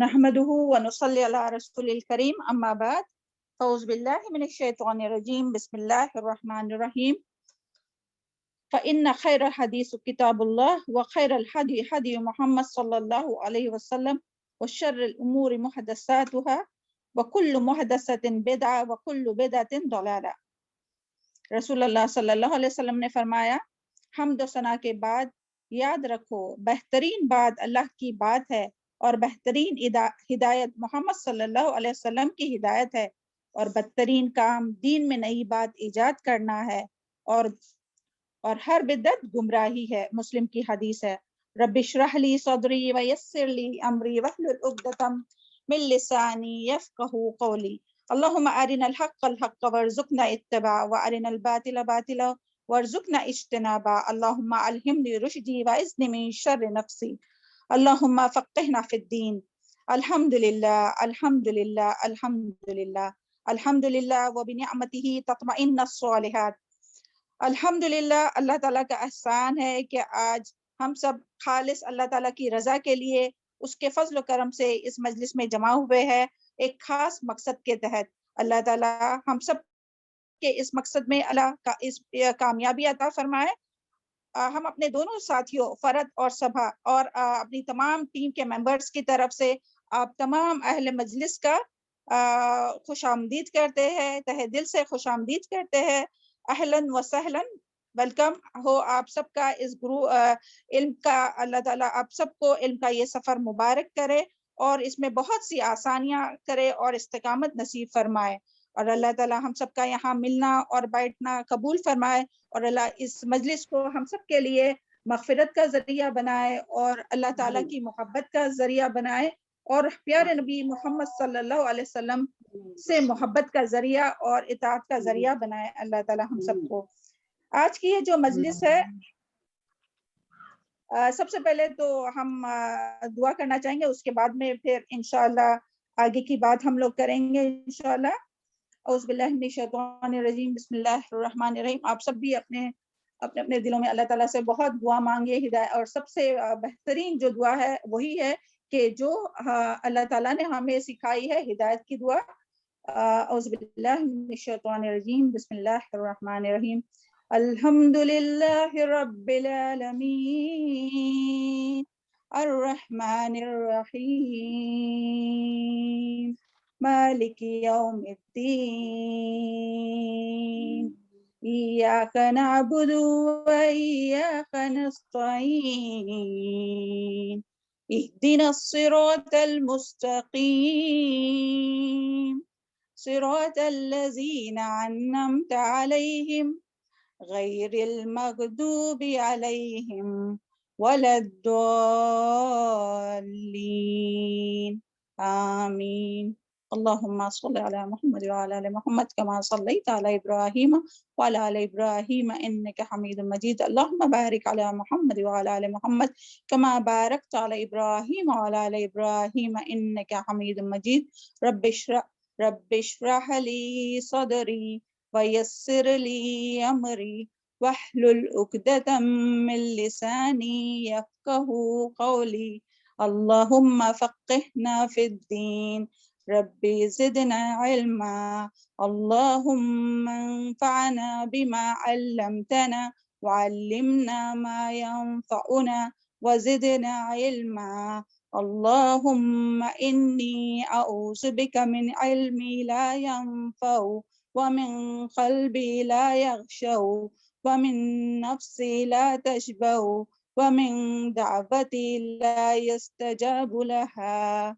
نحمده ونصلي على رسول الكريم اما بعد اعوذ بالله من الشيطان الرجيم بسم الله الرحمن الرحيم فإن خير الحديث كتاب الله وخير الهدي هدي محمد صلى الله عليه وسلم وشر الأمور محدثاتها وكل محدثة بدعة وكل بدعة ضلالة۔ رسول اللہ صلی اللہ علیہ وسلم نے فرمایا، حمد و ثنا کے بعد یاد رکھو بہترین بات اللہ کی بات ہے اور بہترین ہدایت محمد صلی اللہ علیہ وسلم کی ہدایت ہے، اور بدترین کام دین میں نئی بات ایجاد کرنا ہے، اور ہر بدعت گمراہی ہے۔ مسلم کی حدیث ہے۔ رب اشرح لی صدری ویسر لی امری واحلل عقدۃ من لسانی یفقہوا قولی۔ اللہم ارنا الحق الحق وارزقنا اتباعہ وارنا الباطل باطلا وارزقنا اجتنابہ۔ اللہم الہمنی رشدی واعذنی من شر نفسی۔ اللہم فقہنا فی الدین۔ الحمدللہ الحمدللہ الحمدللہ الحمدللہ وبنعمتہ تطمئن الصالحات۔ الحمدللہ، اللہ تعالیٰ کا احسان ہے کہ آج ہم سب خالص اللہ تعالیٰ کی رضا کے لیے اس کے فضل و کرم سے اس مجلس میں جمع ہوئے ہیں، ایک خاص مقصد کے تحت۔ اللہ تعالیٰ ہم سب کے اس مقصد میں اللہ کا اس کامیابی عطا فرمائے۔ ہم اپنے دونوں ساتھیوں فرد اور سبھا اور اپنی تمام ٹیم کے ممبرز کی طرف سے آپ تمام اہل مجلس کا خوش آمدید کرتے ہیں، تہہ دل سے خوش آمدید کرتے ہیں۔ اہلاً و سہلاً، ویلکم ہو آپ سب کا اس علم کا۔ اللہ تعالیٰ آپ سب کو علم کا یہ سفر مبارک کرے اور اس میں بہت سی آسانیاں کرے اور استقامت نصیب فرمائے، اور اللہ تعالیٰ ہم سب کا یہاں ملنا اور بیٹھنا قبول فرمائے، اور اللہ اس مجلس کو ہم سب کے لیے مغفرت کا ذریعہ بنائے اور اللہ تعالیٰ کی محبت کا ذریعہ بنائے، اور پیارے نبی محمد صلی اللہ علیہ وسلم سے محبت کا ذریعہ اور اطاعت کا ذریعہ بنائے اللہ تعالیٰ ہم سب کو۔ آج کی یہ جو مجلس ہے، سب سے پہلے تو ہم دعا کرنا چاہیں گے، اس کے بعد میں پھر انشاءاللہ آگے کی بات ہم لوگ کریں گے انشاءاللہ۔ اعوذ باللہ من الشیطان الرجیم بسم اللہ الرحمن الرحیم۔ آپ سب بھی اپنے دلوں میں اللہ تعالیٰ سے بہت دعا مانگے ہدایت، اور سب سے بہترین جو دعا ہے وہی ہے کہ جو اللہ تعالیٰ نے ہمیں سکھائی ہے، ہدایت کی دعا۔ اعوذ باللہ من الشیطان الرجیم بسم اللہ الرحمن الرحیم۔ الحمدللہ رب العالمین الرحمن الرحیم مالک یوم الدین ایاک نعبد و ایاک نستعین اهدنا الصراط المستقیم صراط الذین انعمت علیہم غیر المغضوب علیہم ولا الضالین آمین۔ اللہم صل علی محمد وعلی آل محمد کما صلیت علی ابراہیم وعلی آل ابراہیم انک حمید مجید۔ اللہم بارک علی محمد وعلی آل محمد کما بارکت علی ابراہیم وعلی آل ابراہیم انک حمید مجید۔ رب اشرح لی صدری ویسر لی امری واحلل عقدۃ من لسانی یفقہوا قولی۔ اللہم فقہنا فی الدین رب زدنا علما۔ اللہم انفعنا بما علمتنا وعلمنا ما ينفعنا وزدنا علما۔ اللہم انی اعوذ بک من علم لا ينفع ومن قلب لا يخشع ومن نفس لا تشبع ومن دعوة لا يستجاب لها۔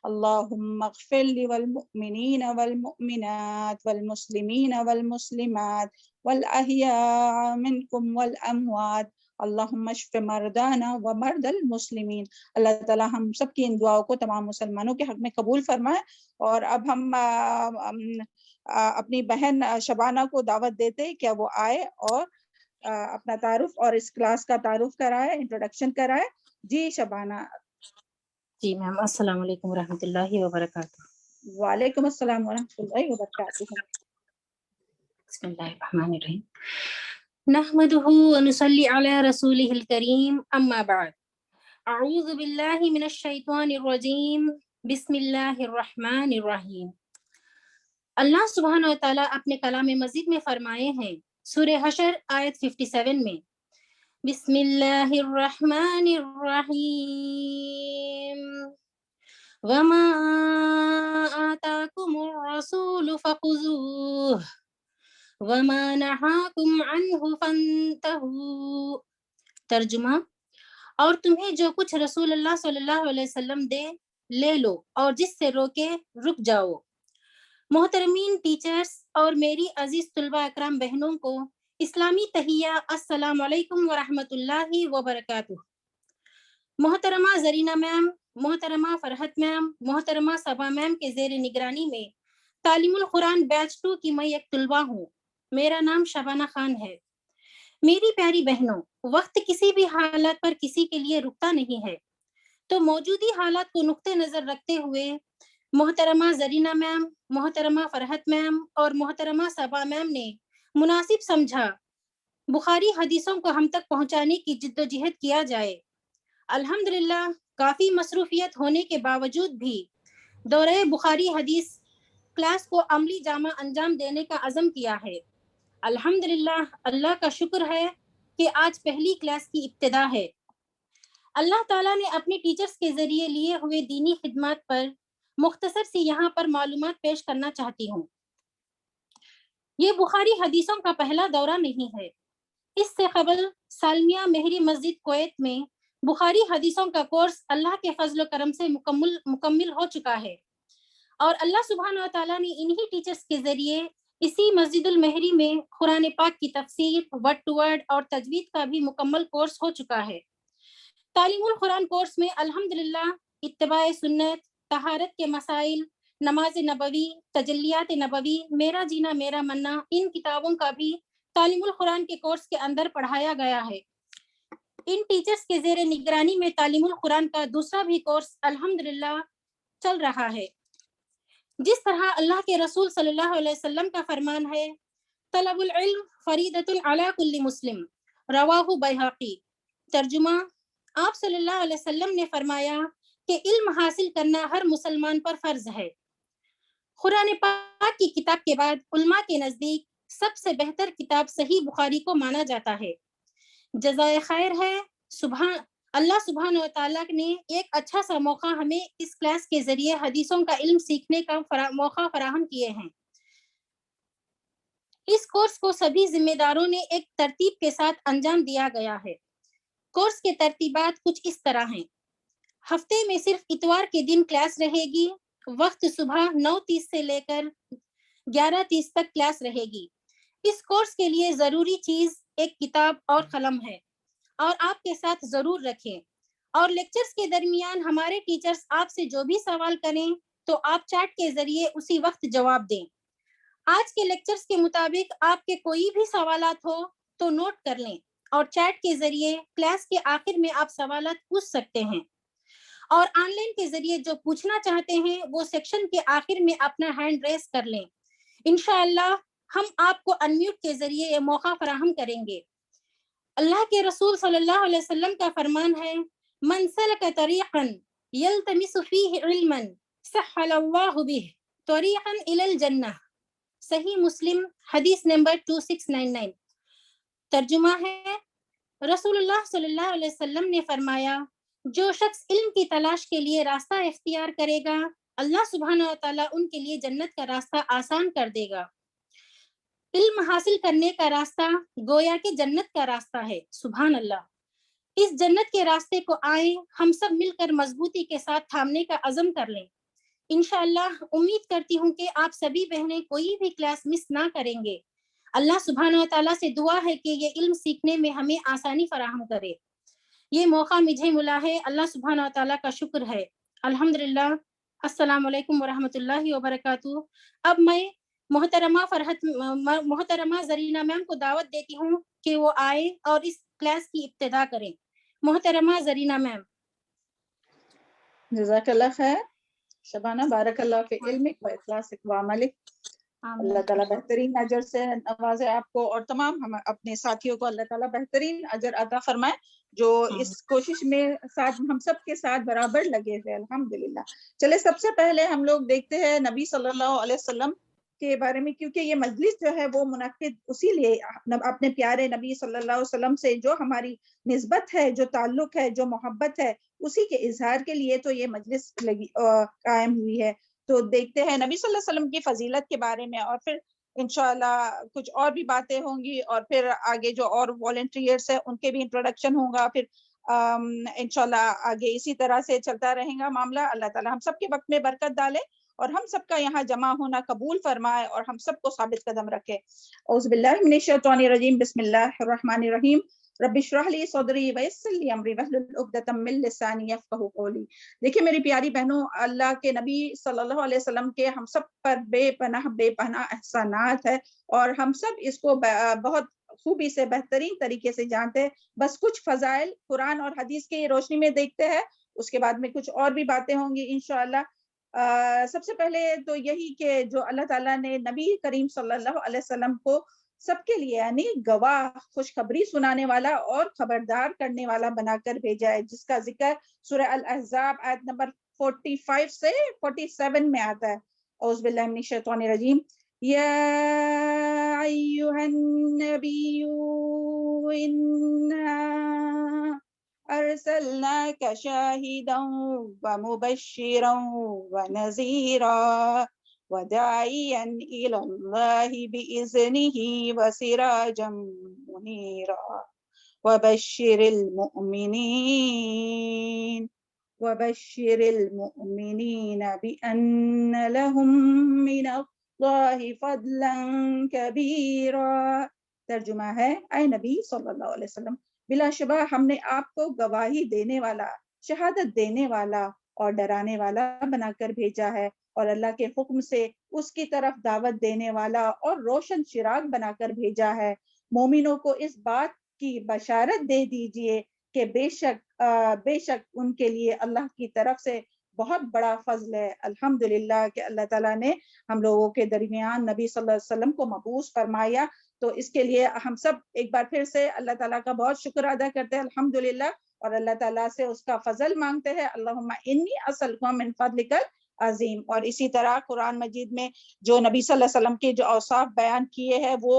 اللہم اغفر لی والمؤمنین والمؤمنات والمسلمین والمسلمات والاحیاء منکم والاموات۔ اللہم اشف مرضانا ومرضی المسلمین۔ اللہ تعالیٰ ہم سب کی ان دعاؤں کو تمام مسلمانوں کے حق میں قبول فرمائے۔ اور اب ہم اپنی بہن شبانہ کو دعوت دیتے ہیں کہ وہ آئے اور اپنا تعارف اور اس کلاس کا تعارف کرائے، انٹروڈکشن کرائے۔ جی شبانہ۔ جی میم، السلام علیکم ورحمۃ اللہ وبرکاتہ۔ وعلیکم السلام ورحمۃ اللہ وبرکاتہ۔ بسم اللہ الرحمن الرحیم۔ نحمده ونصلی علی رسولہ الکریم، اما بعد، اعوذ باللہ من الشیطان الرجیم، بسم اللہ الرحمن الرحیم۔ اللہ سبحانہ و تعالیٰ اپنے کلام مجید میں فرمائے ہیں سورہ حشر آیت 57 میں، بسم اللہ الرحمن الرحیم وما آتاکم الرسول فخذوه وما نہاکم عنہ فانتہوا۔ ترجمہ، اور تمہیں جو کچھ رسول اللہ صلی اللہ علیہ وسلم دے لے لو، اور جس سے روکے رک جاؤ۔ محترمین ٹیچرز اور میری عزیز طلبہ اکرام بہنوں کو اسلامی تحیہ، السلام علیکم ورحمۃ اللہ وبرکاتہ۔ محترمہ زرینہ میم، محترمہ فرحت میم، محترمہ صبا میم کے زیر نگرانی میں تعلیم القرآن بیچ 2 کی میں ایک طلبہ ہوں۔ میرا نام شبانہ خان ہے۔ میری پیاری بہنوں، وقت کسی بھی حالت پر کسی کے لیے رکتا نہیں ہے، تو موجودی حالات کو نقطۂ نظر رکھتے ہوئے محترمہ زرینہ میم، محترمہ فرحت میم اور محترمہ صبا میم نے مناسب سمجھا بخاری حدیثوں کو ہم تک پہنچانے کی جد و جہد کیا جائے۔ الحمدللہ کافی مصروفیت ہونے کے باوجود بھی دورہ بخاری حدیث کلاس کو عملی جامع انجام دینے کا عزم کیا ہے۔ الحمدللہ اللہ کا شکر ہے کہ آج پہلی کلاس کی ابتدا ہے۔ اللہ تعالیٰ نے اپنے ٹیچرز کے ذریعے لیے ہوئے دینی خدمات پر مختصر سی یہاں پر معلومات پیش کرنا چاہتی ہوں۔ یہ بخاری حدیثوں کا پہلا دورہ نہیں ہے۔ اس سے قبل سالمیہ مہری مسجد کویت میں بخاری حدیثوں کا کورس اللہ کے فضل و کرم سے مکمل ہو چکا ہے، اور اللہ سبحانہ و تعالیٰ نے انہی ٹیچرز کے ذریعے اسی مسجد المہری میں قرآن پاک کی تفسیر، ورڈ ٹو ورڈ اور تجوید کا بھی مکمل کورس ہو چکا ہے۔ تعلیم القرآن کورس میں الحمدللہ اتباع سنت، طہارت کے مسائل، نماز نبوی، تجلیات نبوی، میرا جینا میرا مننا، ان کتابوں کا بھی تعلیم القرآن کے کورس کے اندر پڑھایا گیا ہے۔ ان ٹیچرز کے زیر نگرانی میں تعلیم القرآن کا دوسرا بھی کورس الحمدللہ چل رہا ہے۔ جس طرح اللہ کے رسول صلی اللہ علیہ وسلم کا فرمان ہے، طلب العلم فریضۃ علی کل مسلم، رواہ بیہقی۔ ترجمہ، آپ صلی اللہ علیہ وسلم نے فرمایا کہ علم حاصل کرنا ہر مسلمان پر فرض ہے۔ قرآن پاک کی کتاب کے بعد علماء کے نزدیک سب سے بہتر کتاب صحیح بخاری کو مانا جاتا ہے۔ جزائے خیر ہے، اللہ سبحانہ و تعالیٰ نے ایک اچھا سا موقع ہمیں اس کلاس کے ذریعے حدیثوں کا علم سیکھنے کا موقع فراہم کیے ہیں۔ اس کورس کو سبھی ذمہ داروں نے ایک ترتیب کے ساتھ انجام دیا گیا ہے۔ کورس کے ترتیبات کچھ اس طرح ہیں۔ ہفتے میں صرف اتوار کے دن کلاس رہے گی، وقت صبح 9:30 سے لے کر 11:30 تک کلاس رہے گی۔ اس کورس کے لیے ضروری چیز ایک کتاب اور قلم ہے، اور آپ کے ساتھ ضرور رکھیں، اور لیکچرز کے درمیان ہمارے ٹیچرز آپ سے جو بھی سوال کریں تو آپ چیٹ کے ذریعے اسی وقت جواب دیں۔ آج کے لیکچرز کے مطابق آپ کے کوئی بھی سوالات ہو تو نوٹ کر لیں، اور چیٹ کے ذریعے کلاس کے آخر میں آپ سوالات پوچھ سکتے ہیں، اور آن لائن کے ذریعے جو پوچھنا چاہتے ہیں وہ سیکشن کے آخر میں اپنا ہینڈ ریز کر لیں۔ انشاءاللہ ہم آپ کو انمیوٹ کے ذریعے یہ موقع فراہم کریں گے۔ اللہ کے رسول صلی اللہ علیہ وسلم کا فرمان ہے، من سلک طریقا یلتمس فیہ علما سہل اللہ بہ طریقا الی الجنہ۔ صحیح مسلم حدیث نمبر 2699۔ ترجمہ ہے، رسول اللہ صلی اللہ علیہ وسلم نے فرمایا، جو شخص علم کی تلاش کے لیے راستہ اختیار کرے گا، اللہ سبحانہ و تعالیٰ ان کے لیے جنت کا راستہ آسان کر دے گا۔ علم حاصل کرنے کا راستہ گویا کہ جنت کا راستہ ہے۔ سبحان اللہ۔ اس جنت کے راستے کو آئیں ہم سب مل کر مضبوطی کے ساتھ تھامنے کا عزم کر لیں۔ انشاءاللہ امید کرتی ہوں کہ آپ سبھی بہنیں کوئی بھی کلاس مس نہ کریں گے۔ اللہ سبحانہ و تعالیٰ سے دعا ہے کہ یہ علم سیکھنے میں ہمیں آسانی فراہم کرے۔ یہ موقع مجھے ملا ہے، اللہ سبحانہ و تعالیٰ کا شکر ہے۔ الحمدللہ۔ السلام علیکم ورحمۃ اللہ وبرکاتہ۔ اب میں محترمہ زرینہ میم کو دعوت دیتی ہوں کہ وہ آئے اور اس کلاس کی ابتدا کریں۔ محترمہ زرینہ میم۔ جزاک اللہ خیر شبانہ، بارک اللہ فی علمک و اخلاصک و عملک۔ اللہ تعالیٰ بہترین اجر سے نوازے آپ کو اور تمام ہم اپنے ساتھیوں کو اللہ تعالیٰ بہترین اجر عطا فرمائے جو اس کوشش میں ساتھ ہم سب کے ساتھ برابر لگے ہوئے الحمدللہ۔ چلے سب سے پہلے ہم لوگ دیکھتے ہیں نبی صلی اللہ علیہ وسلم کے بارے میں، کیونکہ یہ مجلس جو ہے وہ منعقد اسی لیے اپنے پیارے نبی صلی اللہ علیہ وسلم سے جو ہماری نسبت ہے، جو تعلق ہے، جو محبت ہے، اسی کے اظہار کے لیے تو یہ مجلس قائم ہوئی ہے۔ تو دیکھتے ہیں نبی صلی اللہ علیہ وسلم کی فضیلت کے بارے میں، اور پھر انشاءاللہ کچھ اور بھی باتیں ہوں گی، اور پھر آگے جو اور والنٹیئرس ہیں ان کے بھی انٹروڈکشن ہوگا، پھر انشاءاللہ آگے اسی طرح سے چلتا رہے گا معاملہ۔ اللہ تعالی ہم سب کے وقت میں برکت ڈالے اور ہم سب کا یہاں جمع ہونا قبول فرمائے اور ہم سب کو ثابت قدم رکھے۔ اعوذ باللہ من الشیطان الرجیم، بسم اللہ الرحمن الرحیم، رب اشرح لی صدری ویسر لی امری واحلل عقدۃ من لسانی یفقہوا قولی۔ دیکھیں میری پیاری بہنوں، اللہ کے نبی صلی اللہ علیہ وسلم کے ہم سب پر بے پناہ احسانات ہے، اور ہم سب اس کو بہت خوبی سے بہترین طریقے سے جانتے ہیں۔ بس کچھ فضائل قرآن اور حدیث کی روشنی میں دیکھتے ہیں، اس کے بعد میں کچھ اور بھی باتیں ہوں گی انشاءاللہ۔ سب سے پہلے تو یہی کہ جو اللہ تعالیٰ نے نبی کریم صلی اللہ علیہ وسلم کو سب کے لیے یعنی گواہ، خوشخبری سنانے والا اور خبردار کرنے والا بنا کر بھیجا ہے، جس کا ذکر سورہ الاحزاب آیت نمبر 45 سے 47 میں آتا ہے۔ اعوذ باللہ من الشیطان الرجیم، یا ایھا النبی انا ارسلناک شاہدا ومبشرا ونذیرا وداعیا الی اللہ بإذنہ وسراجا منیرا وبشر المؤمنین بأن لهم من اللہ فضلا کبیرا۔ ترجمہ ہے، اے نبی صلی اللہ علیہ وسلم، بلا شبہ ہم نے آپ کو گواہی دینے والا، شہادت دینے والا اور ڈرانے والا بنا کر بھیجا ہے، اور اللہ کے حکم سے اس کی طرف دعوت دینے والا اور روشن چراغ بنا کر بھیجا ہے۔ مومنوں کو اس بات کی بشارت دے دیجئے کہ بے شک ان کے لیے اللہ کی طرف سے بہت بڑا فضل ہے۔ الحمدللہ کہ اللہ تعالیٰ نے ہم لوگوں کے درمیان نبی صلی اللہ علیہ وسلم کو مبعوث فرمایا، تو اس کے لیے ہم سب ایک بار پھر سے اللہ تعالیٰ کا بہت شکر ادا کرتے ہیں الحمدللہ، اور اللہ تعالیٰ سے اس کا فضل مانگتے ہیں۔ اللہم انی اسألک من فضلک عظیم۔ اور اسی طرح قرآن مجید میں جو نبی صلی اللہ علیہ وسلم کے جو اوصاف بیان کیے ہیں وہ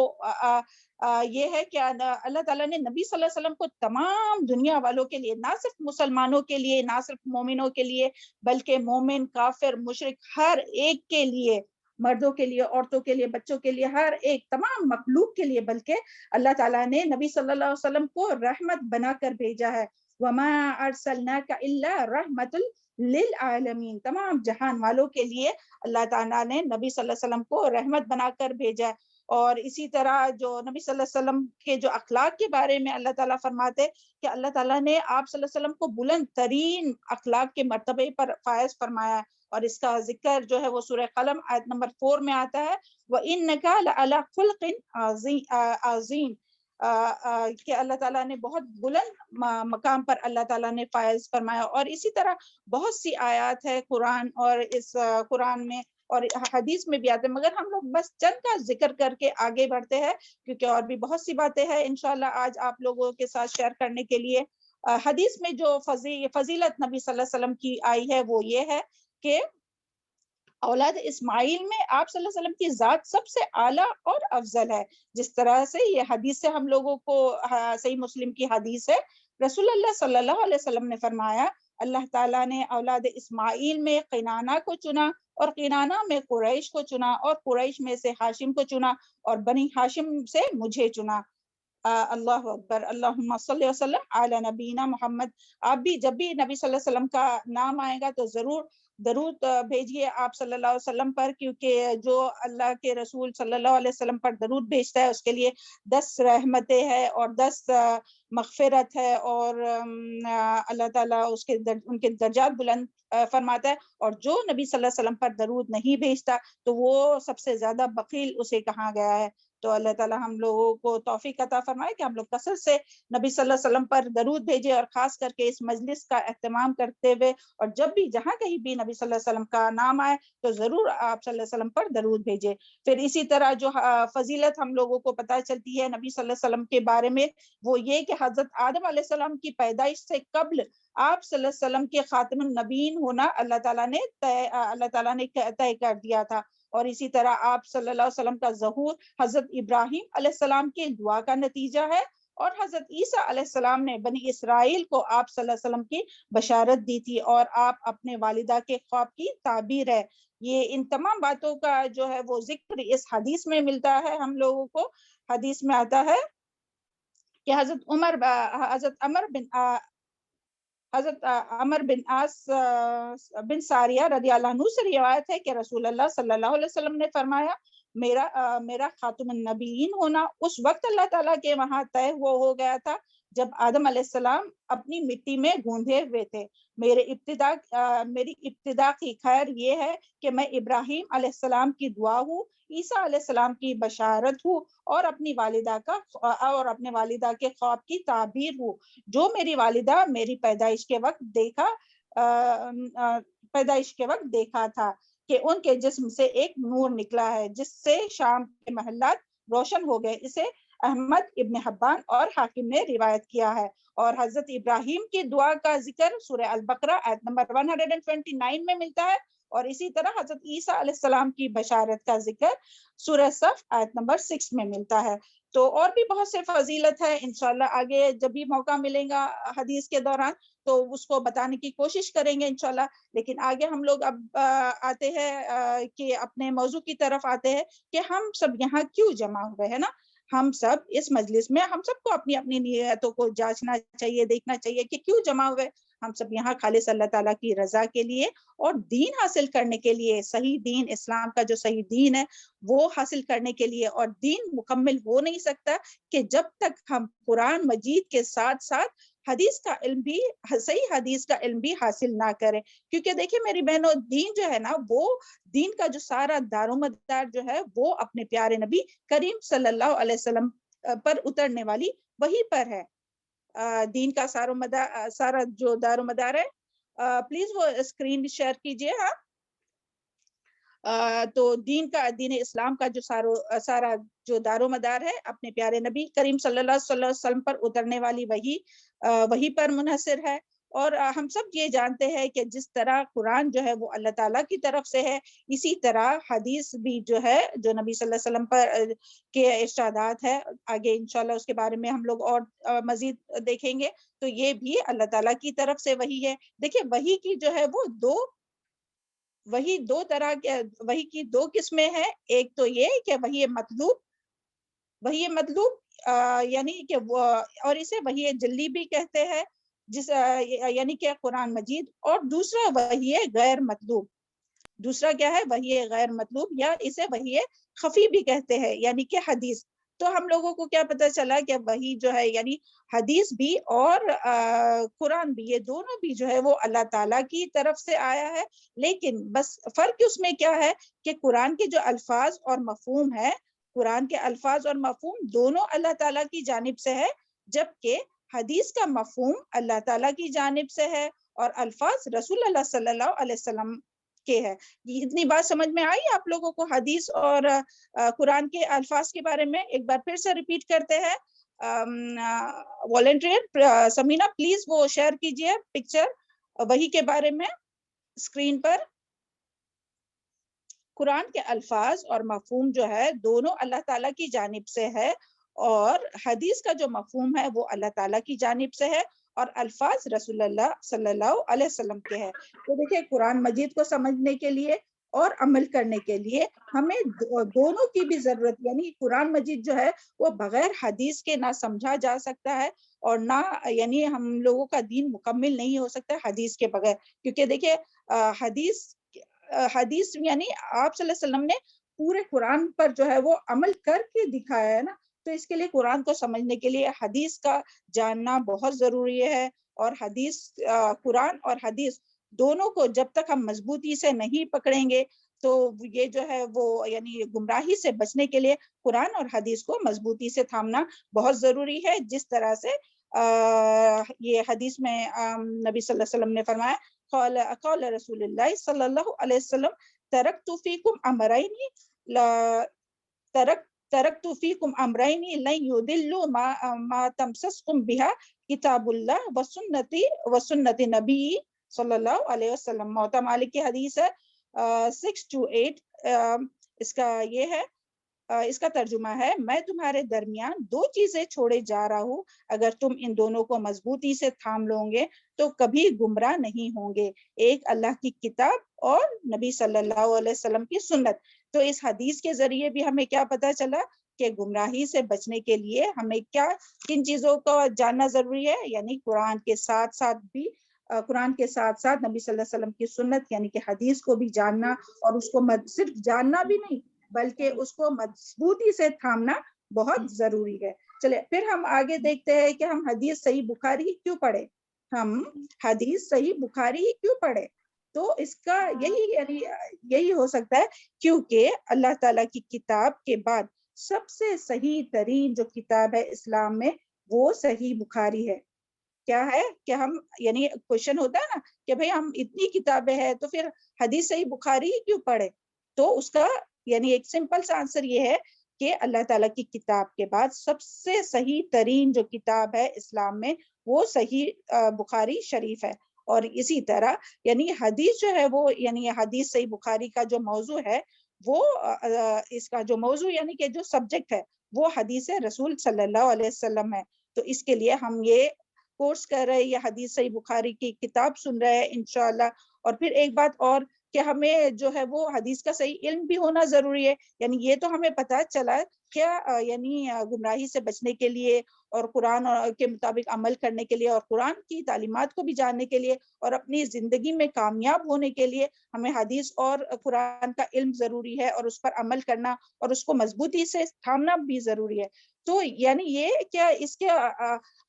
یہ ہے کہ اللہ تعالیٰ نے نبی صلی اللہ علیہ وسلم کو تمام دنیا والوں کے لیے، نہ صرف مسلمانوں کے لیے، نہ صرف مومنوں کے لیے، بلکہ مومن، کافر، مشرک، ہر ایک کے لیے، مردوں کے لیے، عورتوں کے لیے، بچوں کے لیے، ہر ایک تمام مخلوق کے لیے، بلکہ اللہ تعالیٰ نے نبی صلی اللہ علیہ وسلم کو رحمت بنا کر بھیجا ہے۔ وَمَا أَرْسَلْنَاكَ إِلَّا رَحْمَةً لِلْعَالَمِينَ، تمام جہان والوں کے لیے اللہ تعالیٰ نے نبی صلی اللہ علیہ وسلم کو رحمت بنا کر بھیجا ہے۔ اور اسی طرح جو نبی صلی اللہ علیہ وسلم کے جو اخلاق کے بارے میں اللہ تعالیٰ فرماتے کہ اللہ تعالیٰ نے آپ صلی اللہ علیہ وسلم کو بلند ترین اخلاق کے مرتبے پر فائز فرمایا ہے، اور اس کا ذکر جو ہے وہ سورہ قلم آیت نمبر 4 میں آتا ہے، وَإِنَّكَ لَعَلَى خُلْقٍ عَظِيمٍ، کہ اللہ تعالیٰ نے بہت بلند مقام پر اللہ تعالیٰ نے فائز فرمایا۔ اور اسی طرح بہت سی آیات ہے قرآن اور اس قرآن میں اور حدیث میں بھی آتے ہیں، مگر ہم لوگ بس چند کا ذکر کر کے آگے بڑھتے ہیں، کیونکہ اور بھی بہت سی باتیں ہیں انشاءاللہ آج آپ لوگوں کے ساتھ شیئر کرنے کے لیے۔ حدیث میں جو فضیلت نبی صلی اللہ علیہ وسلم کی آئی ہے وہ یہ ہے کہ اولاد اسماعیل میں آپ صلی اللہ علیہ وسلم کی ذات سب سے اعلیٰ اور افضل ہے، جس طرح سے یہ حدیث سے ہم لوگوں کو صحیح مسلم کی حدیث ہے، رسول اللہ صلی اللہ علیہ وسلم نے فرمایا اللہ تعالیٰ نے اولاد اسماعیل میں قینانہ کو چنا، اور قینانہ میں قریش کو چنا، اور قریش میں سے ہاشم کو چنا، اور بنی ہاشم سے مجھے چنا۔ اللہ اکبر، اللہم صلی وسلم علی نبینا محمد۔ آپ بھی جب بھی نبی صلی اللہ علیہ وسلم کا نام آئے گا تو ضرور درود بھیجیے آپ صلی اللہ علیہ وسلم پر، کیونکہ جو اللہ کے رسول صلی اللہ علیہ وسلم پر درود بھیجتا ہے اس کے لیے 10 رحمتیں ہیں اور 10 مغفرت ہے، اور اللہ تعالیٰ ان کے درجات بلند فرماتا ہے، اور جو نبی صلی اللہ علیہ وسلم پر درود نہیں بھیجتا تو وہ سب سے زیادہ بخیل اسے کہا گیا ہے۔ تو اللہ تعالیٰ ہم لوگوں کو توفیق عطا فرمائے کہ ہم لوگ کثرت سے نبی صلی اللہ علیہ وسلم پر درود بھیجے، اور خاص کر کے اس مجلس کا اہتمام کرتے ہوئے، اور جب بھی جہاں کہیں بھی نبی صلی اللہ علیہ وسلم کا نام آئے تو ضرور آپ صلی اللہ علیہ وسلم پر درود بھیجے۔ پھر اسی طرح جو فضیلت ہم لوگوں کو پتہ چلتی ہے نبی صلی اللہ علیہ وسلم کے بارے میں، وہ یہ کہ حضرت آدم علیہ السلام کی پیدائش سے قبل آپ صلی اللہ علیہ وسلم کے خاتم النبیین ہونا اللہ تعالیٰ نے طے کر دیا تھا۔ اور اسی طرح آپ صلی اللہ علیہ وسلم کا ظہور حضرت ابراہیم علیہ السلام کی دعا کا نتیجہ ہے، اور حضرت عیسیٰ علیہ السلام نے بنی اسرائیل کو آپ صلی اللہ علیہ وسلم کی بشارت دی تھی، اور آپ اپنے والدہ کے خواب کی تعبیر ہے۔ یہ ان تمام باتوں کا جو ہے وہ ذکر اس حدیث میں ملتا ہے ہم لوگوں کو۔ حدیث میں آتا ہے کہ حضرت عمر بن عاص بن ساریہ رضی اللہ عنہ سے روایت ہے کہ رسول اللہ صلی اللہ علیہ وسلم نے فرمایا، میرا خاتم النبیین ہونا اس وقت اللہ تعالیٰ کے وہاں طے ہو گیا تھا جب آدم علیہ السلام اپنی مٹی میں گوندھے ہوئے تھے۔ میری ابتدا کی خیر یہ ہے کہ میں ابراہیم علیہ السلام کی دعا ہوں، عیسیٰ علیہ السلام کی بشارت ہوں، اور اپنے والدہ کے خواب کی تعبیر ہوں، جو میری والدہ میری پیدائش کے وقت دیکھا تھا کہ ان کے جسم سے ایک نور نکلا ہے جس سے شام کے محلات روشن ہو گئے۔ اسے احمد ابن حبان اور حاکم نے روایت کیا ہے۔ اور حضرت ابراہیم کی دعا کا ذکر سورہ البقرہ آیت نمبر 129 میں ملتا ہے، اور اسی طرح حضرت عیسیٰ علیہ السلام کی بشارت کا ذکر سورہ صف آیت نمبر 6 میں ملتا ہے۔ تو اور بھی بہت سے فضیلت ہے، انشاءاللہ آگے جب بھی موقع ملے گا حدیث کے دوران تو اس کو بتانے کی کوشش کریں گے انشاءاللہ۔ لیکن آگے ہم لوگ اب آتے ہیں کہ اپنے موضوع کی طرف آتے ہیں کہ ہم سب یہاں کیوں جمع ہوئے ہیں نا۔ ہم سب اس مجلس میں ہم سب کو اپنی اپنی نیتوں کو جانچنا چاہیے، دیکھنا چاہیے کہ کیوں جمع ہوئے۔ ہم سب یہاں خالص اللہ تعالیٰ کی رضا کے لیے اور دین حاصل کرنے کے لیے، صحیح دین، اسلام کا جو صحیح دین ہے وہ حاصل کرنے کے لیے۔ اور دین مکمل ہو نہیں سکتا کہ جب تک ہم قرآن مجید کے ساتھ ساتھ حدیث کا علم بھی، صحیح حدیث کا علم بھی حاصل نہ کریں۔ کیونکہ دیکھیں میری بہنوں، دین جو ہے نا، وہ دین کا جو سارا دار و مدار جو ہے وہ اپنے پیارے نبی کریم صلی اللہ علیہ وسلم پر اترنے والی وہی پر ہے۔ دین کا سارا جو دار و مدار ہے، پلیز وہ اسکرین شیئر کیجئے۔ ہاں، تو دین اسلام کا جو سارا جو دار و مدار ہے اپنے پیارے نبی کریم صلی اللہ علیہ وسلم پر اترنے والی وہی پر منحصر ہے۔ اور ہم سب یہ جانتے ہیں کہ جس طرح قرآن جو ہے وہ اللہ تعالیٰ کی طرف سے ہے، اسی طرح حدیث بھی جو ہے، جو نبی صلی اللہ علیہ وسلم پر کے ارشادات ہے، آگے انشاءاللہ اس کے بارے میں ہم لوگ اور مزید دیکھیں گے، تو یہ بھی اللہ تعالیٰ کی طرف سے وحی ہے۔ دیکھیں وحی کی جو ہے وہ وحی کی دو قسمیں ہیں۔ ایک تو یہ کہ وحی مطلوب یعنی کہ وہ، اور اسے وحی جلی بھی کہتے ہیں، یعنی کہ قرآن مجید۔ اور دوسرا وحی غیر مطلوب، دوسرا کیا ہے؟ وحی غیر مطلوب، یا اسے وحی خفی بھی کہتے ہیں، یعنی کہ حدیث۔ تو ہم لوگوں کو کیا پتہ چلا کہ وحی جو ہے یعنی حدیث بھی اور قرآن بھی، یہ دونوں بھی جو ہے وہ اللہ تعالیٰ کی طرف سے آیا ہے۔ لیکن بس فرق اس میں کیا ہے کہ قرآن کے جو الفاظ اور مفہوم ہے، قرآن کے الفاظ اور مفہوم دونوں اللہ تعالیٰ کی جانب سے ہے، جبکہ حدیث کا مفہوم اللہ تعالیٰ کی جانب سے ہے اور الفاظ رسول اللہ صلی اللہ علیہ وسلم کے ہے۔ اتنی بات سمجھ میں آئی آپ لوگوں کو حدیث اور قرآن کے الفاظ کے بارے میں؟ ایک بار پھر سے ریپیٹ کرتے ہیں۔ والنٹیئر سمینا پلیز وہ شیئر کیجئے پکچر وحی کے بارے میں اسکرین پر۔ قرآن کے الفاظ اور مفہوم جو ہے دونوں اللہ تعالیٰ کی جانب سے ہے، اور حدیث کا جو مفہوم ہے وہ اللہ تعالیٰ کی جانب سے ہے، اور الفاظ رسول اللہ صلی اللہ علیہ وسلم کے ہیں۔ تو دیکھیں قرآن مجید کو سمجھنے کے لیے اور عمل کرنے کے لیے ہمیں دونوں کی بھی ضرورت، یعنی قرآن مجید جو ہے وہ بغیر حدیث کے نہ سمجھا جا سکتا ہے، اور نہ یعنی ہم لوگوں کا دین مکمل نہیں ہو سکتا حدیث کے بغیر۔ کیونکہ دیکھیں حدیث یعنی آپ صلی اللہ علیہ وسلم نے پورے قرآن پر جو ہے وہ عمل کر کے دکھایا ہے نا، تو اس کے لیے قرآن کو سمجھنے کے لیے حدیث کا جاننا بہت ضروری ہے۔ اور قرآن اور حدیث دونوں کو جب تک ہم مضبوطی سے نہیں پکڑیں گے تو یہ جو ہے وہ یعنی گمراہی سے بچنے کے لیے قرآن اور حدیث کو مضبوطی سے تھامنا بہت ضروری ہے. جس طرح سے یہ حدیث میں نبی صلی اللہ علیہ وسلم نے فرمایا قال رسول اللہ صلی اللہ علیہ وسلم ترکت فیکم امرین ترکت فیکم امرین لن یضلوا ما تمسسکم بها کتاب اللہ وسنت نبی صلی اللہ علیہ وسلم. موطا مالک کی حدیث ہے 6-8. اس کا یہ ہے اس کا ترجمہ ہے میں تمہارے درمیان دو چیزیں چھوڑے جا رہا ہوں, اگر تم ان دونوں کو مضبوطی سے تھام لو گے تو کبھی گمراہ نہیں ہوں گے, ایک اللہ کی کتاب اور نبی صلی اللہ علیہ وسلم کی سنت. تو اس حدیث کے ذریعے بھی ہمیں کیا پتہ چلا کہ گمراہی سے بچنے کے لیے ہمیں کن چیزوں کو جاننا ضروری ہے, یعنی قرآن کے ساتھ ساتھ نبی صلی اللہ علیہ وسلم کی سنت یعنی کہ حدیث کو بھی جاننا, اور اس کو صرف جاننا بھی نہیں بلکہ اس کو مضبوطی سے تھامنا بہت ضروری ہے. چلے پھر ہم آگے دیکھتے ہیں کہ ہم حدیث صحیح بخاری کیوں پڑھے. تو اس کا یہی ہو سکتا ہے کیونکہ اللہ تعالیٰ کی کتاب کے بعد سب سے صحیح ترین جو کتاب ہے اسلام میں وہ صحیح بخاری ہے. کیا ہے کہ ہم یعنی کوشچن ہوتا ہے نا کہ بھئی ہم اتنی کتابیں ہیں تو پھر حدیث صحیح بخاری کیوں پڑھے. تو اس کا یعنی ایک سمپل سا آنسر یہ ہے کہ اللہ تعالیٰ کی کتاب کے بعد سب سے صحیح ترین جو کتاب ہے اسلام میں وہ صحیح بخاری شریف ہے. اور اسی طرح یعنی حدیث جو ہے وہ یعنی حدیث صحیح بخاری کا جو موضوع ہے وہ اس کا جو موضوع یعنی کہ جو سبجیکٹ ہے وہ حدیث رسول صلی اللہ علیہ وسلم ہے. تو اس کے لیے ہم یہ کورس کر رہے ہیں, یہ حدیث صحیح بخاری کی کتاب سن رہے ہیں انشاءاللہ. اور پھر ایک بات اور کہ ہمیں جو ہے وہ حدیث کا صحیح علم بھی ہونا ضروری ہے. یعنی یہ تو ہمیں پتہ چلا کیا یعنی گمراہی سے بچنے کے لیے اور قرآن کے مطابق عمل کرنے کے لیے اور قرآن کی تعلیمات کو بھی جاننے کے لیے اور اپنی زندگی میں کامیاب ہونے کے لیے ہمیں حدیث اور قرآن کا علم ضروری ہے, اور اس پر عمل کرنا اور اس کو مضبوطی سے تھامنا بھی ضروری ہے. تو یعنی یہ کیا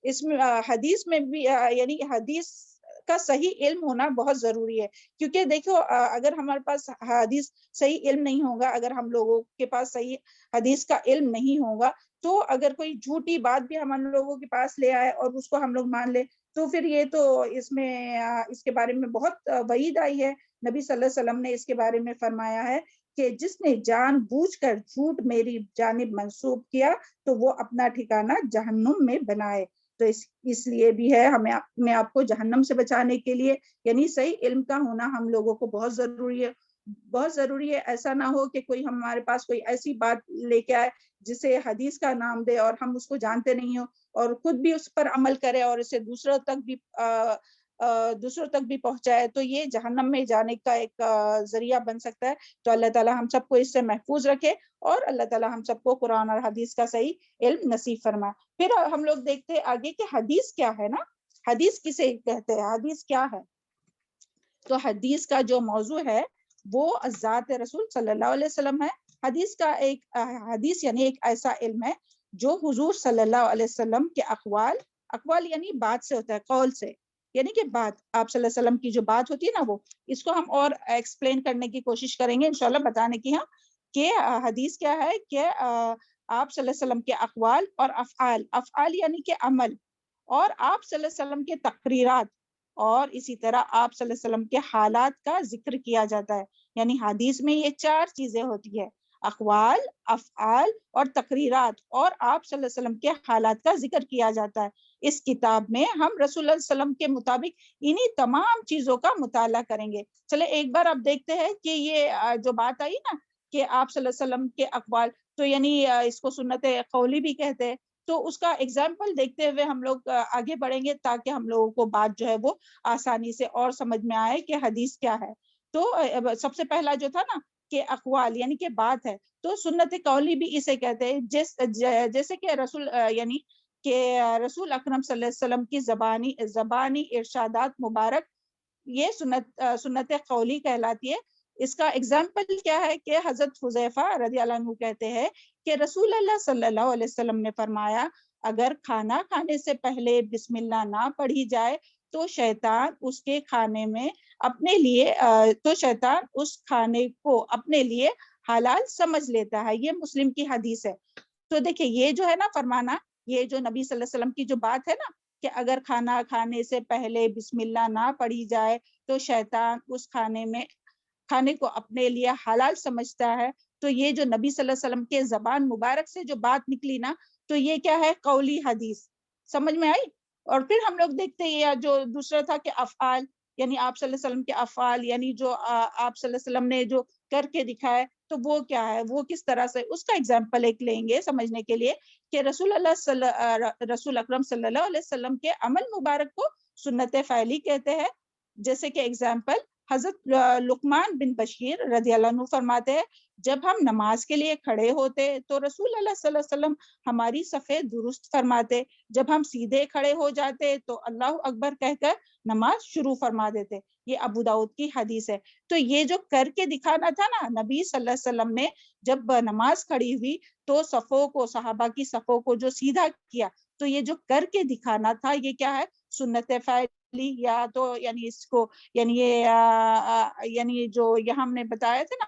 اس میں حدیث میں بھی یعنی حدیث کا صحیح علم ہونا بہت ضروری ہے. کیونکہ دیکھو اگر ہمارے پاس حدیث صحیح علم نہیں ہوگا, اگر ہم لوگوں کے پاس صحیح حدیث کا علم نہیں ہوگا تو اگر کوئی جھوٹی بات بھی ہم لوگوں کے پاس لے آئے اور اس کو ہم لوگ مان لے تو پھر یہ تو اس کے بارے میں بہت وعید آئی ہے. نبی صلی اللہ علیہ وسلم نے اس کے بارے میں فرمایا ہے کہ جس نے جان بوجھ کر جھوٹ میری جانب منسوب کیا تو وہ اپنا ٹھکانہ جہنم میں بنائے. تو اس لیے بھی ہے ہمیں اپنے آپ کو جہنم سے بچانے کے لیے یعنی صحیح علم کا ہونا ہم لوگوں کو بہت ضروری ہے. ایسا نہ ہو کہ کوئی ہمارے پاس کوئی ایسی بات لے کے آئے جسے حدیث کا نام دے اور ہم اس کو جانتے نہیں ہو اور خود بھی اس پر عمل کرے اور اسے دوسروں تک بھی پہنچائے, تو یہ جہنم میں جانے کا ایک ذریعہ بن سکتا ہے. تو اللہ تعالیٰ ہم سب کو اس سے محفوظ رکھے اور اللہ تعالیٰ ہم سب کو قرآن اور حدیث کا صحیح علم نصیب فرمائے. پھر ہم لوگ دیکھتے ہیں آگے کہ حدیث کیا ہے نا, حدیث کسے کہتے ہیں, حدیث کیا ہے. تو حدیث کا جو موضوع ہے وہ ذات رسول صلی اللہ علیہ وسلم ہے. حدیث یعنی ایک ایسا علم ہے جو حضور صلی اللہ علیہ وسلم کے اقوال یعنی بات سے ہوتا ہے, قول سے یعنی کہ بات, آپ صلی اللہ علیہ وسلم کی جو بات ہوتی ہے نا وہ, اس کو ہم اور ایکسپلین کرنے کی کوشش کریں گے انشاءاللہ, بتانے کی ہم کہ حدیث کیا ہے کہ آپ صلی اللہ علیہ وسلم کے اقوال اور افعال یعنی کہ عمل, اور آپ صلی اللہ علیہ وسلم کے تقریرات, اور اسی طرح آپ صلی اللہ علیہ وسلم کے حالات کا ذکر کیا جاتا ہے. یعنی حدیث میں یہ 4 چیزیں ہوتی ہے, اقوال, افعال اور تقریرات, اور آپ صلی اللہ علیہ وسلم کے حالات کا ذکر کیا جاتا ہے. اس کتاب میں ہم رسول اللہ علیہ وسلم کے مطابق انہی تمام چیزوں کا مطالعہ کریں گے. چلے ایک بار اب دیکھتے ہیں کہ یہ جو بات آئی نا کہ آپ صلی اللہ علیہ وسلم کے اقوال, تو یعنی اس کو سنت قولی بھی کہتے ہیں. تو اس کا ایگزامپل دیکھتے ہوئے ہم لوگ آگے بڑھیں گے تاکہ ہم لوگوں کو بات جو ہے وہ آسانی سے اور سمجھ میں آئے کہ حدیث کیا ہے. تو سب سے پہلا جو تھا نا کہ اقوال یعنی کہ بات ہے, تو سنت قولی بھی اسے کہتے ہیں. جیسے کہ رسول یعنی کہ رسول اکرم صلی اللہ علیہ وسلم کی زبانی ارشادات مبارک, یہ سنت قولی کہلاتی ہے. اس کا ایگزامپل کیا ہے کہ حضرت حذیفہ رضی اللہ عنہ کہتے ہیں کہ رسول اللہ صلی اللہ علیہ وسلم نے فرمایا اگر کھانا کھانے سے پہلے بسم اللہ نہ پڑھی جائے تو شیطان اس کے کھانے میں اپنے لیے تو شیطان اس کھانے کو اپنے لیے حلال سمجھ لیتا ہے. یہ مسلم کی حدیث ہے. تو دیکھیں یہ جو ہے نا فرمانا، یہ جو نبی صلی اللہ علیہ وسلم کی جو بات ہے نا کہ اگر کھانا کھانے سے پہلے بسم اللہ نہ پڑھی جائے تو شیطان اس کھانے کو اپنے لیے حلال سمجھتا ہے. تو یہ جو نبی صلی اللہ علیہ وسلم کے زبان مبارک سے جو بات نکلی نا، تو یہ کیا ہے؟ قولی حدیث. سمجھ میں آئی؟ اور پھر ہم لوگ دیکھتے ہیں جو دوسرا تھا کہ افعال، یعنی آپ صلی اللہ علیہ وسلم کے افعال، یعنی جو آپ صلی اللہ علیہ وسلم نے جو کر کے دکھائے تو وہ کیا ہے، وہ کس طرح سے، اس کا اگزامپل ایک لیں گے سمجھنے کے لیے کہ رسول اکرم صلی اللہ علیہ وسلم کے عمل مبارک کو سنت فعلی کہتے ہیں. جیسے کہ اگزامپل حضرت لقمان بن بشیر رضی اللہ عنہ فرماتے ہیں جب ہم نماز کے لیے کھڑے ہوتے تو رسول اللہ صلی اللہ علیہ وسلم ہماری صفیں درست فرماتے. جب ہم سیدھے کھڑے ہو جاتے تو اللہ اکبر کہہ کر نماز شروع فرما دیتے. یہ ابو داؤد کی حدیث ہے. تو یہ جو کر کے دکھانا تھا نا نبی صلی اللہ علیہ وسلم نے، جب نماز کھڑی ہوئی تو صفوں کو، صحابہ کی صفوں کو جو سیدھا کیا، تو یہ جو کر کے دکھانا تھا یہ کیا ہے؟ سنت فعلی. یا تو یعنی اس کو یعنی یہ یعنی جو یہاں ہم نے بتایا تھا نا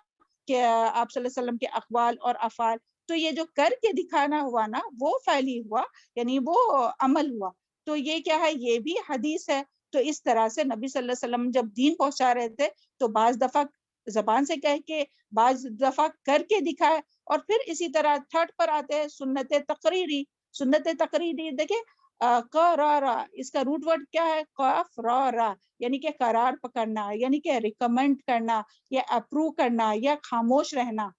کہ آپ صلی اللہ علیہ وسلم کے اقوال اور افعال، تو یہ جو کر کے دکھانا ہوا نا وہ فعلی ہوا، یعنی وہ عمل ہوا. تو یہ کیا ہے؟ یہ بھی حدیث ہے. تو اس طرح سے نبی صلی اللہ علیہ وسلم جب دین پہنچا رہے تھے تو بعض دفعہ زبان سے کہہ کے، بعض دفعہ کر کے دکھائے. اور پھر اسی طرح تھرڈ پر آتے ہیں سنت تقریری. سنت تقریری دیکھیں قرارا، اس کا روٹ ورڈ کیا ہے؟ قاف را را، یعنی کہ قرار پکڑنا، یعنی کہ ریکمنڈ کرنا یا اپروو کرنا یا خاموش رہنا.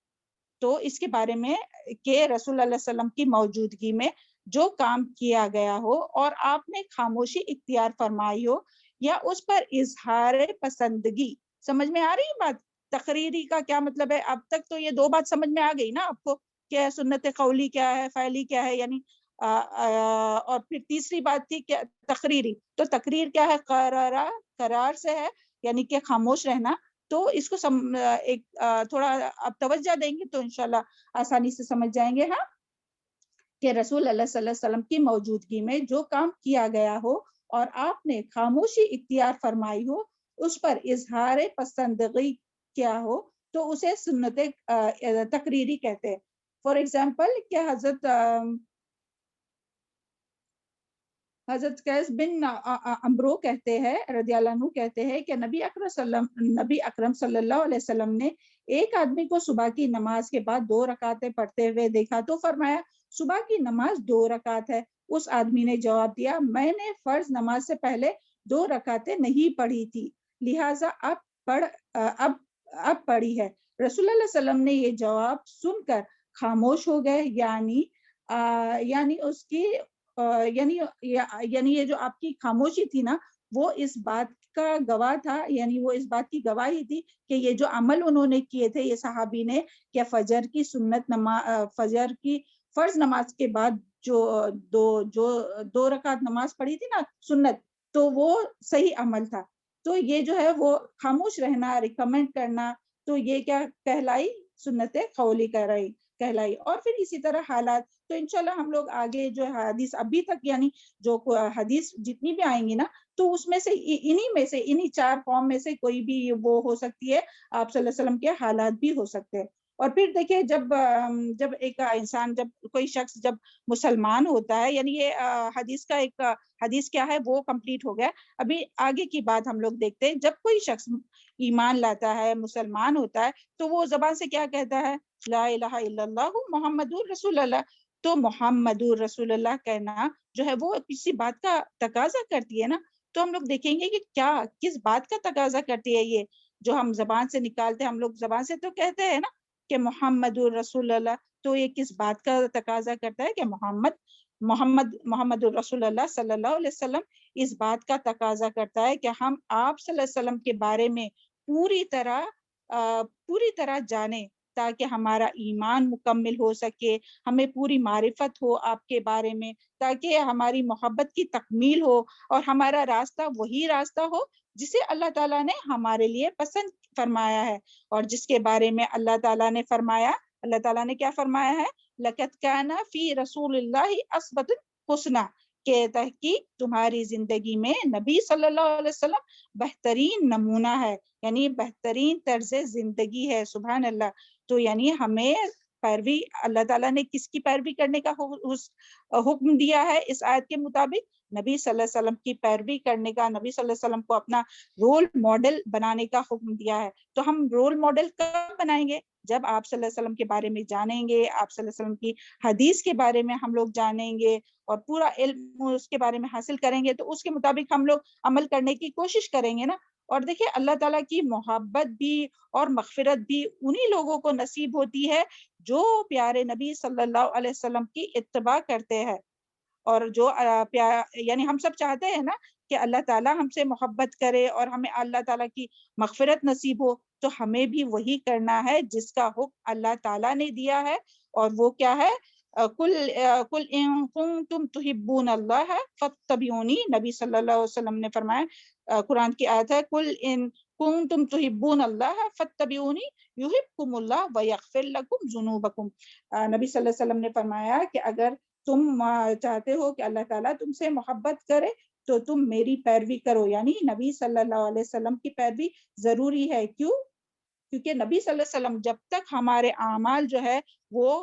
تو اس کے بارے میں کہ رسول اللہ علیہ وسلم کی موجودگی میں جو کام کیا گیا ہو اور آپ نے خاموشی اختیار فرمائی ہو یا اس پر اظہار پسندگی. سمجھ میں آ رہی ہے بات؟ تقریری کا کیا مطلب ہے؟ اب تک تو یہ دو بات سمجھ میں آ گئی نا آپ کو کہ سنت قولی کیا ہے، فعلی کیا ہے، یعنی اور پھر تیسری بات تھی کہ تقریری. تو تقریر کیا ہے؟ قرار سے ہے، یعنی کہ خاموش رہنا. تو اس کو ایک تھوڑا اب توجہ دیں گے تو انشاءاللہ آسانی سے سمجھ جائیں گے. ہاں، کہ رسول اللہ صلی اللہ علیہ وسلم کی موجودگی میں جو کام کیا گیا ہو اور آپ نے خاموشی اختیار فرمائی ہو، اس پر اظہار پسندگی کیا ہو، تو اسے سنت تقریری کہتے ہیں. فار ایگزامپل کہ حضرت قیس بن عمرو کہتے ہیں رضی اللہ عنہ کہتے ہیں کہ نبی اکرم صلی اللہ علیہ وسلم نے ایک آدمی کو صبح کی نماز کے بعد 2 رکعتیں پڑھتے ہوئے دیکھا تو فرمایا صبح کی نماز 2 رکعت ہے. اس آدمی نے جواب دیا میں نے فرض نماز سے پہلے 2 رکعتیں نہیں پڑھی تھی، لہٰذا اب پڑھی ہے. رسول اللہ علیہ وسلم نے یہ جواب سن کر خاموش ہو گئے، یعنی اس کی یعنی یہ جو آپ کی خاموشی تھی نا وہ اس بات کا گواہ تھا، یعنی وہ اس بات کی گواہی تھی کہ یہ جو عمل انہوں نے کیے تھے یہ صحابی نے، کہ فجر کی فرض نماز کے بعد جو دو رکعت نماز پڑھی تھی نا سنت، تو وہ صحیح عمل تھا. تو یہ جو ہے وہ خاموش رہنا، ریکمنڈ کرنا، تو یہ کیا کہلائی؟ سنت قولی کہلائی. اور پھر اسی طرح حالات. تو انشاءاللہ ہم لوگ آگے جو حدیث ابھی تک یعنی جو حدیث جتنی بھی آئیں گی نا تو اس میں سے انہی 4 فارم میں سے کوئی بھی وہ ہو سکتی ہے. آپ صلی اللہ علیہ وسلم کے حالات بھی ہو سکتے ہیں. اور پھر دیکھیں جب ایک انسان، جب کوئی شخص جب مسلمان ہوتا ہے، یعنی یہ حدیث کیا ہے وہ کمپلیٹ ہو گیا. ابھی آگے کی بات ہم لوگ دیکھتے ہیں. جب کوئی شخص ایمان لاتا ہے، مسلمان ہوتا ہے، تو وہ زبان سے کیا کہتا ہے؟ لا الہ الا اللہ محمد رسول اللہ. تو محمد رسول اللہ کہنا جو ہے وہ کسی بات کا تقاضا کرتی ہے نا. تو ہم لوگ دیکھیں گے کہ کس بات کا تقاضا کرتی ہے یہ جو ہم زبان سے نکالتے ہیں. ہم لوگ زبان سے تو کہتے ہیں نا کہ محمد رسول اللہ، تو یہ کس بات کا تقاضا کرتا ہے کہ محمد رسول اللہ صلی اللہ علیہ وسلم اس بات کا تقاضا کرتا ہے کہ ہم آپ صلی اللہ علیہ وسلم کے بارے میں پوری طرح جانیں تاکہ ہمارا ایمان مکمل ہو سکے، ہمیں پوری معرفت ہو آپ کے بارے میں، تاکہ ہماری محبت کی تکمیل ہو اور ہمارا راستہ وہی راستہ ہو جسے اللہ تعالیٰ نے ہمارے لیے پسند فرمایا ہے، اور جس کے بارے میں اللہ تعالیٰ نے کیا فرمایا ہے؟ لَقَدْ كَانَ فِي رَسُولِ اللَّهِ أُسْوَةٌ حَسَنَةٌ، کہ تحقیق تمہاری زندگی میں نبی صلی اللہ علیہ وسلم بہترین نمونہ ہے، یعنی بہترین طرز زندگی ہے. سبحان اللہ. تو یعنی ہمیں پیروی، اللہ تعالیٰ نے کس کی پیروی کرنے کا حکم دیا ہے اس آیت کے مطابق؟ نبی صلی اللہ علیہ وسلم کی پیروی کرنے کا، نبی صلی اللہ علیہ وسلم کو اپنا رول ماڈل بنانے کا حکم دیا ہے. تو ہم رول ماڈل کب بنائیں گے؟ جب آپ صلی اللہ علیہ وسلم کے بارے میں جانیں گے، آپ صلی اللہ علیہ وسلم کی حدیث کے بارے میں ہم لوگ جانیں گے اور پورا علم اس کے بارے میں حاصل کریں گے، تو اس کے مطابق ہم لوگ عمل کرنے کی کوشش کریں گے نا. اور دیکھیں اللہ تعالیٰ کی محبت بھی اور مغفرت بھی انہی لوگوں کو نصیب ہوتی ہے جو پیارے نبی صلی اللہ علیہ وسلم کی اتباع کرتے ہیں. اور جو یعنی ہم سب چاہتے ہیں نا کہ اللہ تعالیٰ ہم سے محبت کرے اور ہمیں اللہ تعالیٰ کی مغفرت نصیب ہو، تو ہمیں بھی وہی کرنا ہے جس کا حکم اللہ تعالیٰ نے دیا ہے. اور وہ کیا ہے؟ قل ان کنتم تحبون اللہ فاتبعونی. نبی صلی اللہ علیہ وسلم نے فرمایا، قرآن کی آیت ہے، قل ان کنتم تحبون اللہ فاتبعونی یحبکم اللہ ویغفر لکم ذنوبکم. نبی صلی اللہ علیہ وسلم نے فرمایا کہ اگر تم چاہتے ہو کہ اللہ تعالیٰ تم سے محبت کرے تو تم میری پیروی کرو. یعنی نبی صلی اللہ علیہ وسلم کی پیروی ضروری ہے. کیوں؟ کیونکہ نبی صلی اللہ علیہ وسلم جب تک ہمارے اعمال جو ہے وہ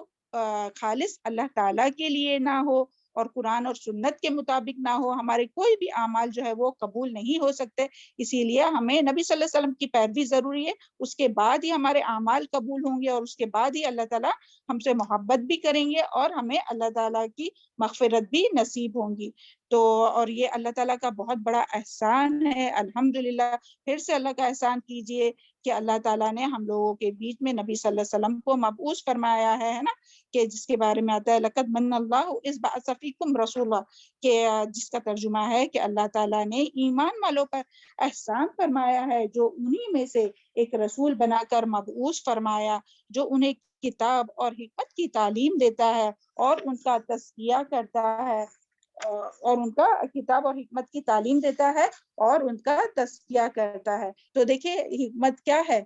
خالص اللہ تعالیٰ کے لیے نہ ہو اور قرآن اور سنت کے مطابق نہ ہو، ہمارے کوئی بھی اعمال جو ہے وہ قبول نہیں ہو سکتے. اسی لیے ہمیں نبی صلی اللہ علیہ وسلم کی پیروی ضروری ہے. اس کے بعد ہی ہمارے اعمال قبول ہوں گے اور اس کے بعد ہی اللہ تعالیٰ ہم سے محبت بھی کریں گے اور ہمیں اللہ تعالیٰ کی مغفرت بھی نصیب ہوں گی. تو اور یہ اللہ تعالیٰ کا بہت بڑا احسان ہے. الحمدللہ. پھر سے اللہ کا احسان کیجئے کہ اللہ تعالیٰ نے ہم لوگوں کے بیچ میں نبی صلی اللہ علیہ وسلم کو مبعوث فرمایا ہے نا، کہ جس کے بارے میں آتا ہے لقد من اللہ اذ بعث فیکم رسولا، کہ جس کا ترجمہ ہے کہ اللہ تعالیٰ نے ایمان والوں پر احسان فرمایا ہے جو انہی میں سے ایک رسول بنا کر مبعوث فرمایا، جو انہیں کتاب اور حکمت کی تعلیم دیتا ہے اور ان کا تزکیہ کرتا ہے، اور ان کا کتاب اور حکمت کی تعلیم دیتا ہے اور ان کا تزکیہ کرتا ہے. تو دیکھیں حکمت کیا ہے،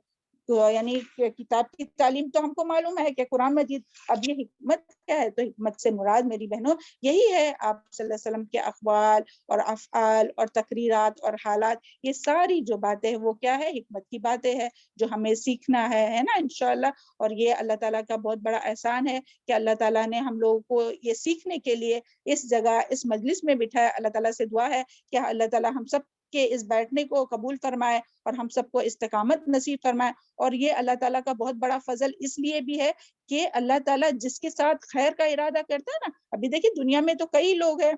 تو یعنی کتاب کی تعلیم تو ہم کو معلوم ہے کہ قرآن مجید. اب یہ حکمت کیا ہے؟ تو حکمت سے مراد میری بہنوں یہی ہے آپ صلی اللہ علیہ وسلم کے اقوال اور افعال اور تقریرات اور حالات، یہ ساری جو باتیں ہیں وہ کیا ہے؟ حکمت کی باتیں ہیں جو ہمیں سیکھنا ہے نا انشاءاللہ. اور یہ اللہ تعالیٰ کا بہت بڑا احسان ہے کہ اللہ تعالیٰ نے ہم لوگوں کو یہ سیکھنے کے لیے اس جگہ اس مجلس میں بٹھایا. اللہ تعالیٰ سے دعا ہے کہ اللہ تعالیٰ ہم سب کے اس بیٹھنے کو قبول فرمائے اور ہم سب کو استقامت نصیب فرمائے. اور یہ اللہ تعالیٰ کا بہت بڑا فضل اس لیے بھی ہے کہ اللہ تعالیٰ جس کے ساتھ خیر کا ارادہ کرتا ہے نا، ابھی دیکھیں دنیا میں تو کئی لوگ ہیں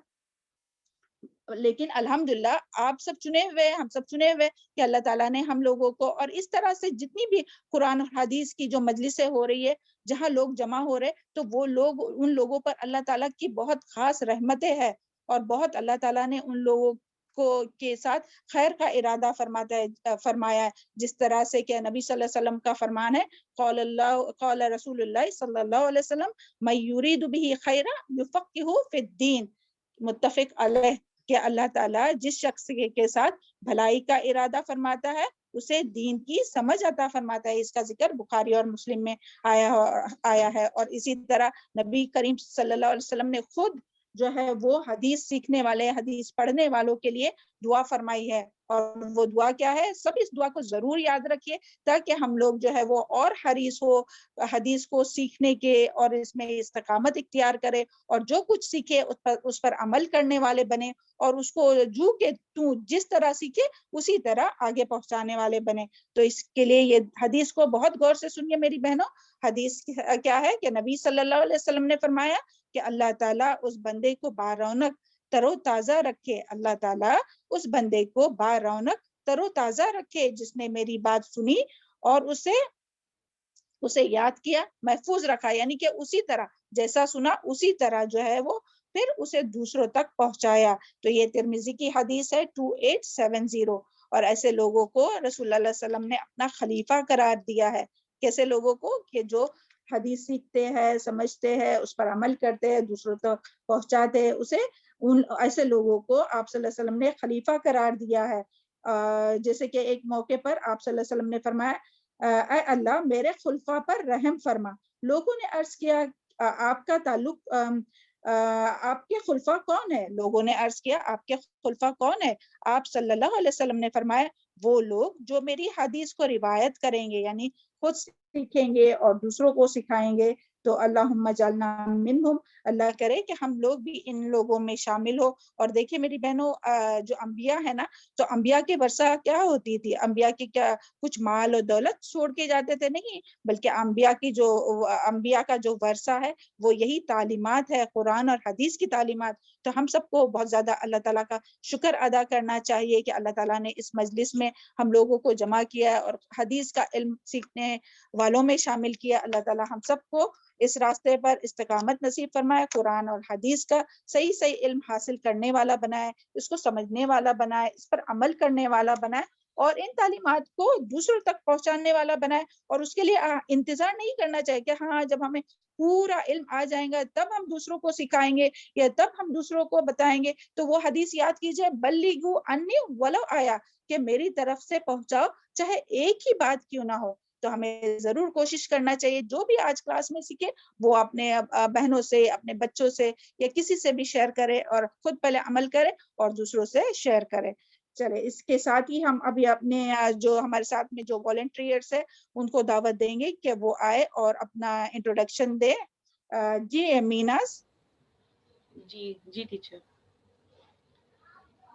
لیکن الحمدللہ آپ سب چنے ہوئے، ہم سب چنے ہوئے کہ اللہ تعالیٰ نے ہم لوگوں کو، اور اس طرح سے جتنی بھی قرآن اور حدیث کی جو مجلسیں ہو رہی ہے جہاں لوگ جمع ہو رہے، تو وہ لوگ، ان لوگوں پر اللہ تعالیٰ کی بہت خاص رحمتیں ہیں اور بہت اللہ تعالیٰ نے ان لوگوں کو کے ساتھ خیر کا ارادہ فرمایا ہے. جس طرح سے کہ نبی صلی اللہ علیہ وسلم کا فرمان ہے، قال رسول اللہ صلی اللہ علیہ وسلم من یرید به خیرا یفقہہ فی الدین. متفق علیہ، کہ اللہ تعالیٰ جس شخص کے ساتھ بھلائی کا ارادہ فرماتا ہے اسے دین کی سمجھ عطا فرماتا ہے. اس کا ذکر بخاری اور مسلم میں آیا ہے. اور اسی طرح نبی کریم صلی اللہ علیہ وسلم نے خود جو ہے وہ حدیث سیکھنے والے، حدیث پڑھنے والوں کے لیے دعا فرمائی ہے. اور وہ دعا کیا ہے؟ سب اس دعا کو ضرور یاد رکھیے تاکہ ہم لوگ جو ہے وہ اور حریص ہو حدیث کو سیکھنے کے اور اس میں استقامت اختیار کرے اور جو کچھ سیکھے اس پر عمل کرنے والے بنے اور اس کو جو کہ تو جس طرح سیکھے اسی طرح آگے پہنچانے والے بنے. تو اس کے لیے یہ حدیث کو بہت غور سے سنیے میری بہنوں. حدیث کیا ہے کہ نبی صلی اللہ علیہ وسلم نے فرمایا کہ اللہ تعالیٰ اس بندے کو بارونق تر و تازہ رکھے. اللہ تعالیٰ اس بندے کو بارونق تر و تازہ رکھے جس نے میری بات سنی اور اسے یاد کیا، محفوظ رکھا، یعنی کہ اسی طرح جیسا سنا اسی طرح جو ہے وہ پھر اسے دوسروں تک پہنچایا. تو یہ ترمذی کی حدیث ہے 2870. اور ایسے لوگوں کو رسول اللہ علیہ وسلم نے اپنا خلیفہ قرار دیا ہے. کیسے لوگوں کو؟ کہ جو حدیث سیکھتے ہیں، سمجھتے ہیں، اس پر عمل کرتے ہیں، دوسروں تک پہنچاتے ہیں، اسے ایسے لوگوں کو آپ صلی اللہ علیہ وسلم نے خلیفہ قرار دیا ہے. جیسے کہ ایک موقع پر آپ صلی اللہ علیہ وسلم نے فرمایا، اے اللہ میرے خلفاء پر رحم فرما. لوگوں نے عرض کیا آپ کا تعلق آپ کے خلفا کون ہے؟ لوگوں نے عرض کیا آپ کے خلفا کون ہے؟ آپ صلی اللہ علیہ وسلم نے فرمایا وہ لوگ جو میری حدیث کو روایت کریں گے، یعنی خود سیکھیں گے اور دوسروں کو سکھائیں گے. تو اللہم اجعلنا منہم، اللہ کرے کہ ہم لوگ بھی ان لوگوں میں شامل ہو. اور دیکھیں میری بہنوں، جو انبیاء ہے نا، تو انبیاء کے ورثہ کیا ہوتی تھی؟ انبیاء کی کیا کچھ مال و دولت چھوڑ کے جاتے تھے؟ نہیں، بلکہ انبیاء کا جو ورثہ ہے وہ یہی تعلیمات ہے، قرآن اور حدیث کی تعلیمات. تو ہم سب کو بہت زیادہ اللہ تعالیٰ کا شکر ادا کرنا چاہیے کہ اللہ تعالیٰ نے اس مجلس میں ہم لوگوں کو جمع کیا اور حدیث کا علم سیکھنے والوں میں شامل کیا. اللہ تعالیٰ ہم سب کو اس راستے پر استقامت نصیب فرمائے، قرآن اور حدیث کا صحیح علم حاصل کرنے والا بنائے، اس کو سمجھنے والا بنائے، اس پر عمل کرنے والا بنائے اور ان تعلیمات کو دوسروں تک پہنچانے والا بنائے. اور اس کے لیے انتظار نہیں کرنا چاہیے کہ ہاں جب ہمیں پورا علم آ جائیں گا تب ہم دوسروں کو سکھائیں گے یا تب ہم دوسروں کو بتائیں گے. تو وہ حدیث یاد کیجئے، بلغوا انی ولو آیا، کہ میری طرف سے پہنچاؤ چاہے ایک ہی بات کیوں نہ ہو. تو ہمیں ضرور کوشش کرنا چاہیے جو بھی آج کلاس میں سیکھے وہ اپنے بہنوں سے، اپنے بچوں سے یا کسی سے بھی شیئر کرے اور خود پہلے عمل کرے اور دوسروں سے شیئر کرے. چلے اس کے ساتھ ہی ہم ابھی اپنے جو ہمارے ساتھ میں جو والنٹیئرس ہیں ان کو دعوت دیں گے کہ وہ آئے اور اپنا انٹروڈکشن دے. جی میناز. جی ٹیچر.